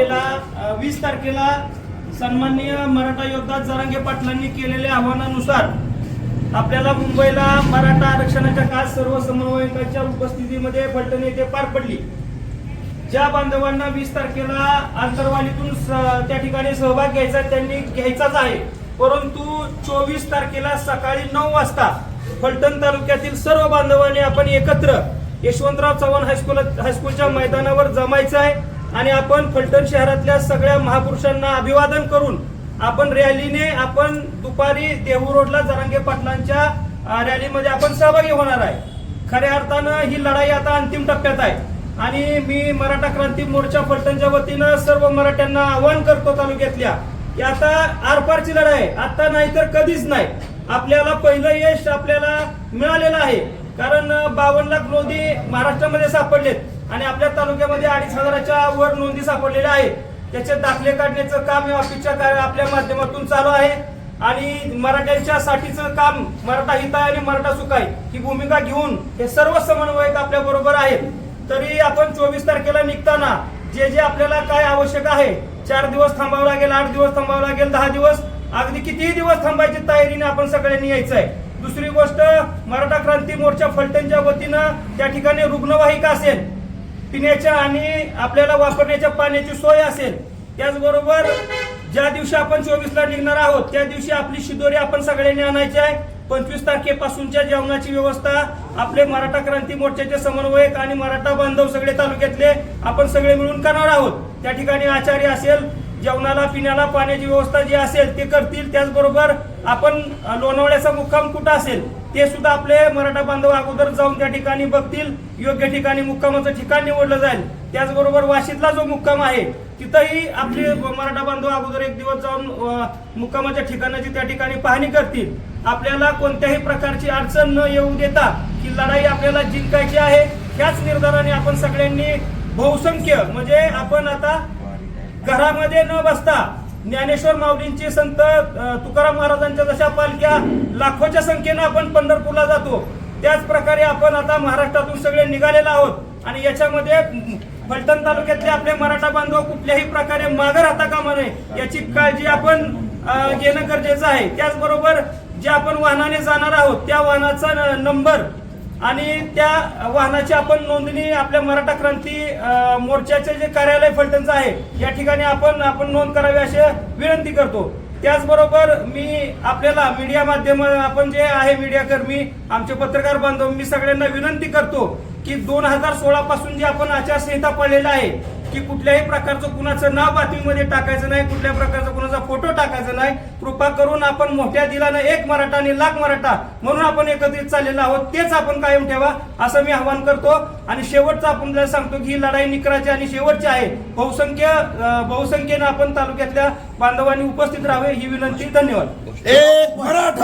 वेळेला 20 तारखेला सन्माननीय मराठा योद्धा जरांगे पाटलांनी केलेल्या आव्हानानुसार आपल्याला मुंबईला मराठा आरक्षणाच्या काळ सर्व समन्वयकांच्या उपस्थितीमध्ये फलटण येथे पार पडली। ज्या बांधवांना 20 तारखेला आंतरवालीतून त्या ठिकाणी सहभाग घ्यायचा त्यांनी घ्यायचाच आहे, परंतु 24 तारखेला सकाळी 9 वाजता फलटण तालुक्यातील सर्व बांधवांनी आपण एकत्र यशवंतराव चव्हाण हायस्कूलच्या मैदानावर जमायचं आहे आणि आपण फलटण शहरातल्या सगळ्या महापुरुषांना अभिवादन करून आपण रॅलीने आपण दुपारी देहू रोडला जरांगे पाटलांच्या रॅलीमध्ये आपण सहभागी होणार आहे। खऱ्या अर्थानं ही लढाई आता अंतिम टप्प्यात आहे आणि मी मराठा क्रांती मोर्चा फलटणच्या वतीनं सर्व मराठ्यांना आवाहन करतो तालुक्यातल्या की आता आरपारची लढाई आहे, आता नाही तर कधीच नाही। आपल्याला पहिलं यश आपल्याला मिळालेलं आहे, कारण 52 लाख नोंदी महाराष्ट्रामध्ये सापडलेत आणि आपल्या तालुक्यामध्ये 2,500च्या वर नोंदी सापडलेल्या आहेत। त्याचे दाखले काढण्याचं काम या ऑफिसच्या आपल्या माध्यमातून चालू आहे आणि मराठ्यांच्या साठीचं काम मराठा हिताय आणि मराठा सुखाय ही भूमिका घेऊन हे सर्व समन्वयक आपल्या बरोबर आहेत। तरी आपण 24 तारखेला निघताना जे जे आपल्याला काय आवश्यक आहे, 4 दिवस थांबावं लागेल, 8 दिवस थांबावं लागेल, 10 दिवस, अगदी कितीही दिवस थांबायची तयारीने आपण सगळ्यांनी यायचं आहे। दुसरी गोष्ट, मराठा क्रांती मोर्चा फलटणच्या वतीनं त्या ठिकाणी रुग्णवाहिका असेल, पिण्याच्या आणि आपल्याला वापरण्याच्या पाण्याची सोय असेल। त्याचबरोबर ज्या दिवशी आपण 24ला निघणार आहोत त्या दिवशी आपली शिदोरी आपण सगळ्यांनी आणायची आहे। 25 तारखेपासूनच्या जेवणाची व्यवस्था आपले मराठा क्रांती मोर्चाचे समन्वयक आणि मराठा बांधव सगळे तालुक्यातले आपण सगळे मिळून करणार आहोत। त्या ठिकाणी आचार्य असेल, जेवणाला पिण्याला पाण्याची व्यवस्था जी असेल ते करतील। त्याचबरोबर आपण लोणावळ्याचा मुक्काम कुठं असेल ते सुद्धा आपले मराठा बांधव अगोदर जाऊन त्या ठिकाणी बघतील, योग्य ठिकाणी मुक्कामाचं ठिकाण निवडलं जाईल। त्याचबरोबर वाशीतला जो मुक्काम आहे तिथंही आपले मराठा बांधव अगोदर एक दिवस जाऊन मुक्कामाच्या ठिकाणाची त्या ठिकाणी पाहणी करतील। आपल्याला कोणत्याही प्रकारची अडचण न येऊ देता ही लढाई आपल्याला जिंकायची आहे। ह्याच निर्धाराने आपण सगळ्यांनी बहुसंख्य म्हणजे आपण आता घरामध्ये न बसता ज्ञानेश्वर माऊलींची, संत तुकाराम महाराजांच्या जशा पालख्या लाखोच्या संख्येनं आपण पंढरपूरला जातो, त्याच प्रकारे आपण आता महाराष्ट्रातून सगळे निघालेलो आहोत आणि याच्यामध्ये फलटण तालुक्यातले आपले मराठा बांधव कुठल्याही प्रकारे मागे राहता कामा नये याची काळजी आपण घेणं गरजेचं आहे। त्याचबरोबर जे आपण वाहनाने जाणार आहोत त्या वाहनाचा नंबर आणि त्या वाहनाची आपण नोंदणी आपल्या मराठा क्रांती मोर्चाचे जे कार्यालय फलटणचं आहे या ठिकाणी आपण नोंद करावी अशी विनंती करतो। त्याचबरोबर मी आपल्याला मीडिया माध्यम आपण जे आहे मीडिया कर्मी, आमचे पत्रकार बांधव, मी सगळ्यांना विनंती करतो की 2016 पासून जी आपण आचारसंहिता पडलेला आहे की कुठल्याही प्रकारचं कुणाचं नाव बातमीमध्ये टाकायचं नाही, कुठल्याही प्रकारचा कुणाचा फोटो टाकायचा नाही। कृपा करून आपण मोठ्या दिलानं एक मराठा आणि लाख मराठा म्हणून आपण एकत्रित चाललेलो आहोत, तेच आपण कायम ठेवा असं मी आवाहन करतो। आणि शेवटचं आपण सांगतो की ही लढाई निकराची आणि शेवटची आहे। बहुसंख्येनं आपण तालुक्यातल्या बांधवांनी उपस्थित राहावे ही विनंती। धन्यवाद। एक मराठा